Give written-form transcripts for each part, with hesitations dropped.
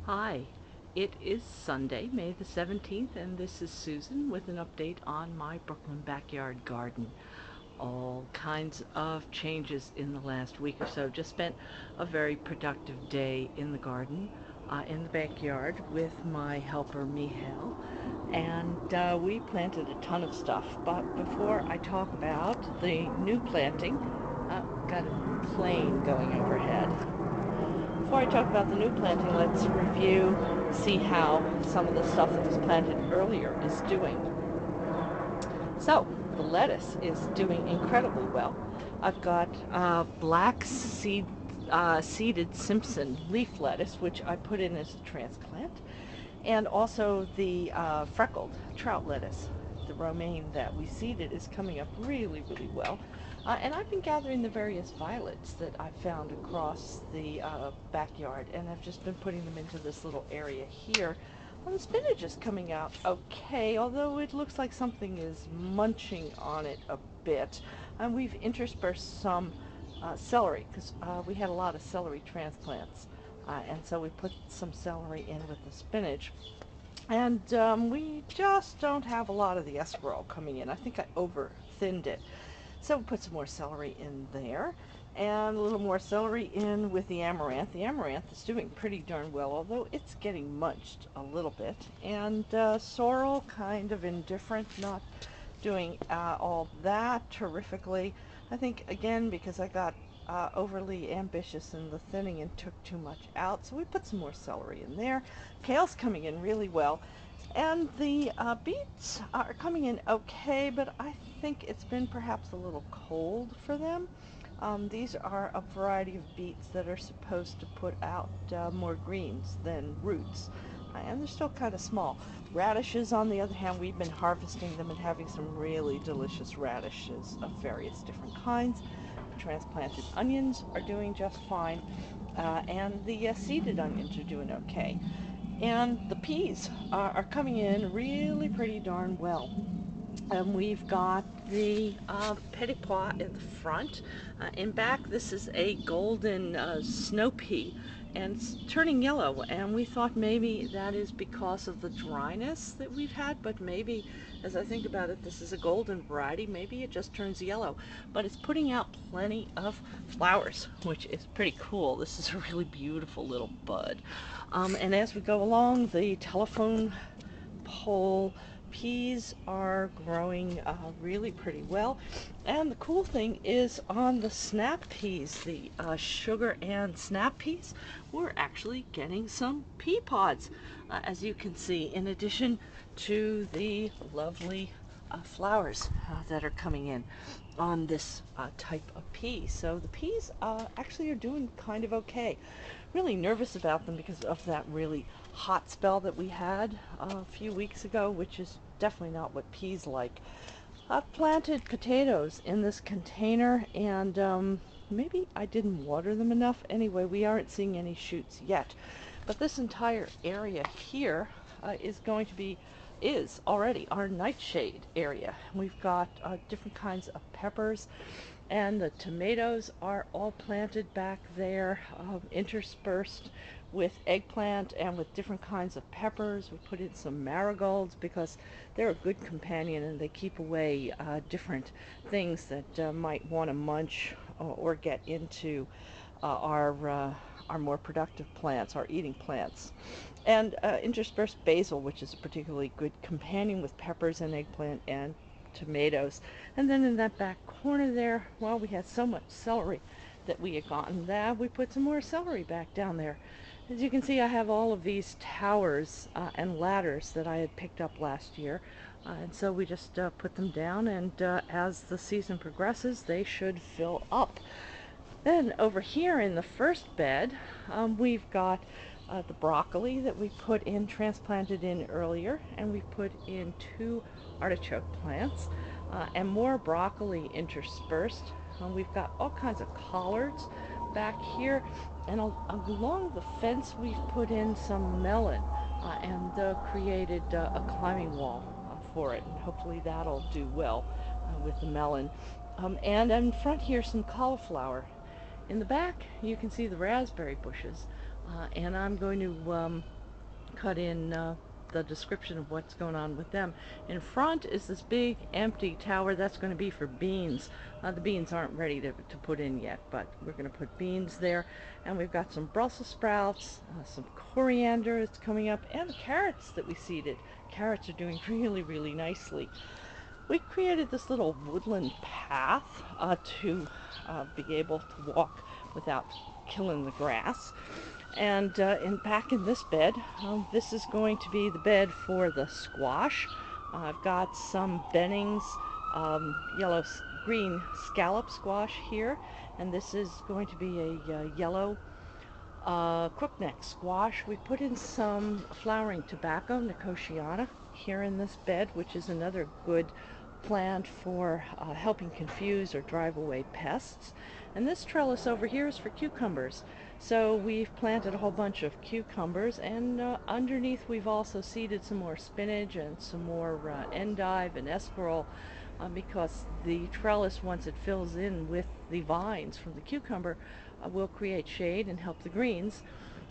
Hi, it is Sunday, May the 17th, and this is Susan with an update on my Brooklyn backyard garden. All kinds of changes in the last week or so. Just spent a very productive day in the garden, in the backyard with my helper Mihail, and we planted a ton of stuff. But before I talk about the new planting, got a plane going overhead. Before I talk about the new planting, let's review, see how some of the stuff that was planted earlier is doing. So, the lettuce is doing incredibly well. I've got seeded Simpson leaf lettuce, which I put in as a transplant, and also the freckled trout lettuce. The romaine that we seeded is coming up really, really well. And I've been gathering the various violets that I've found across the backyard, and I've just been putting them into this little area here. Well, the spinach is coming out okay, although it looks like something is munching on it a bit. And we've interspersed some celery, because we had a lot of celery transplants. And so we put some celery in with the spinach. And we just don't have a lot of the escarole coming in. I think I over thinned it. So we put some more celery in there, and a little more celery in with the amaranth. The amaranth is doing pretty darn well, although it's getting munched a little bit. And sorrel, kind of indifferent, not doing all that terrifically. I think, again, because I got overly ambitious in the thinning and took too much out, so we put some more celery in there. Kale's coming in really well, and the beets are coming in okay, but I think it's been perhaps a little cold for them. These are a variety of beets that are supposed to put out more greens than roots, and they're still kind of small. Radishes, on the other hand, we've been harvesting them and having some really delicious radishes of various different kinds. Transplanted onions are doing just fine, and the seeded onions are doing okay. And the peas are coming in really pretty darn well. And we've got the petit pois in the front. In back, this is a golden snow pea, and it's turning yellow. And we thought maybe that is because of the dryness that we've had, but maybe, as I think about it, this is a golden variety. Maybe it just turns yellow, but it's putting out plenty of flowers, which is pretty cool. This is a really beautiful little bud. And as we go along, the telephone pole peas are growing really pretty well. And the cool thing is, on the snap peas, the sugar and snap peas, we're actually getting some pea pods, as you can see, in addition to the lovely flowers that are coming in on this type of pea. So the peas actually are doing kind of okay. Really nervous about them because of that really hot spell that we had a few weeks ago, which is definitely not what peas like. I've planted potatoes in this container, and maybe I didn't water them enough. Anyway, we aren't seeing any shoots yet. But this entire area here is already our nightshade area. We've got different kinds of peppers, and the tomatoes are all planted back there, interspersed with eggplant and with different kinds of peppers. We put in some marigolds because they're a good companion and they keep away different things that might want to munch or get into our more productive plants, our eating plants. And interspersed basil, which is a particularly good companion with peppers and eggplant and tomatoes. And then in that back corner there, well, we had so much celery that we had gotten that we put some more celery back down there. As you can see, I have all of these towers and ladders that I had picked up last year. And so we just put them down, and as the season progresses, they should fill up. Then over here in the first bed, we've got the broccoli that we put in, transplanted in earlier, and we put in 2 artichoke plants, and more broccoli interspersed. We've got all kinds of collards back here, and along the fence we've put in some melon, and created a climbing wall for it, and hopefully that'll do well with the melon. And in front here, some cauliflower. In the back, you can see the raspberry bushes, and I'm going to cut in the description of what's going on with them. In front is this big empty tower that's going to be for beans. The beans aren't ready to put in yet, but we're going to put beans there. And we've got some Brussels sprouts, some coriander that's coming up, and the carrots that we seeded. Carrots are doing really, really nicely. We created this little woodland path to be able to walk without killing the grass. And back in this bed, this is going to be the bed for the squash. I've got some Benning's green scallop squash here, and this is going to be a yellow crookneck squash. We put in some flowering tobacco, Nicotiana, here in this bed, which is another good plant for helping confuse or drive away pests. And this trellis over here is for cucumbers. So we've planted a whole bunch of cucumbers, and underneath we've also seeded some more spinach and some more endive and escarole, because the trellis, once it fills in with the vines from the cucumber, will create shade and help the greens.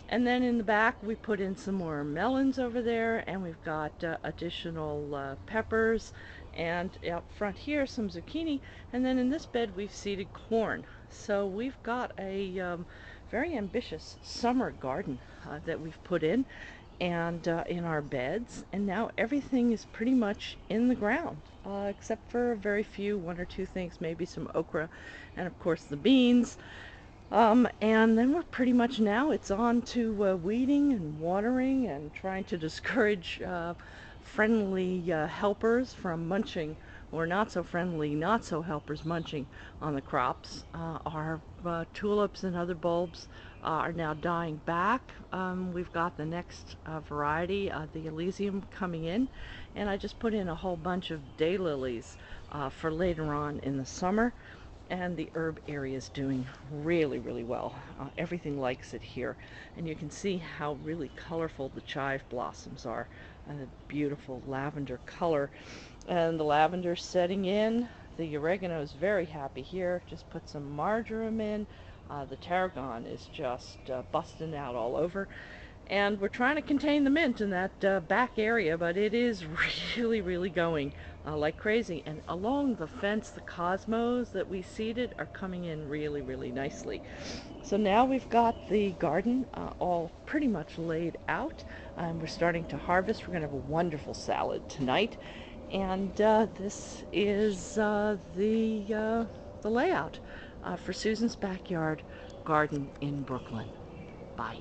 And then in the back we put in some more melons over there, and we've got additional peppers, and out front here some zucchini, and then in this bed we've seeded corn. So we've got a very ambitious summer garden that we've put in, and in our beds, and now everything is pretty much in the ground, except for a very few, one or two things, maybe some okra, and of course the beans. And then we're pretty much now, it's on to weeding and watering and trying to discourage friendly helpers from munching, or not so friendly, not so helpers munching on the crops. Our tulips and other bulbs are now dying back. We've got the next variety, the Elysium, coming in, and I just put in a whole bunch of daylilies for later on in the summer. And the herb area is doing really, really well. Everything likes it here. And you can see how really colorful the chive blossoms are. And the beautiful lavender color. And the lavender's setting in. The oregano is very happy here. Just put some marjoram in. The tarragon is just busting out all over. And we're trying to contain the mint in that back area, but it is really, really going like crazy. And along the fence, the cosmos that we seeded are coming in really, really nicely. So now we've got the garden all pretty much laid out. We're starting to harvest. We're going to have a wonderful salad tonight. And this is the layout for Susan's Backyard Garden in Brooklyn. Bye.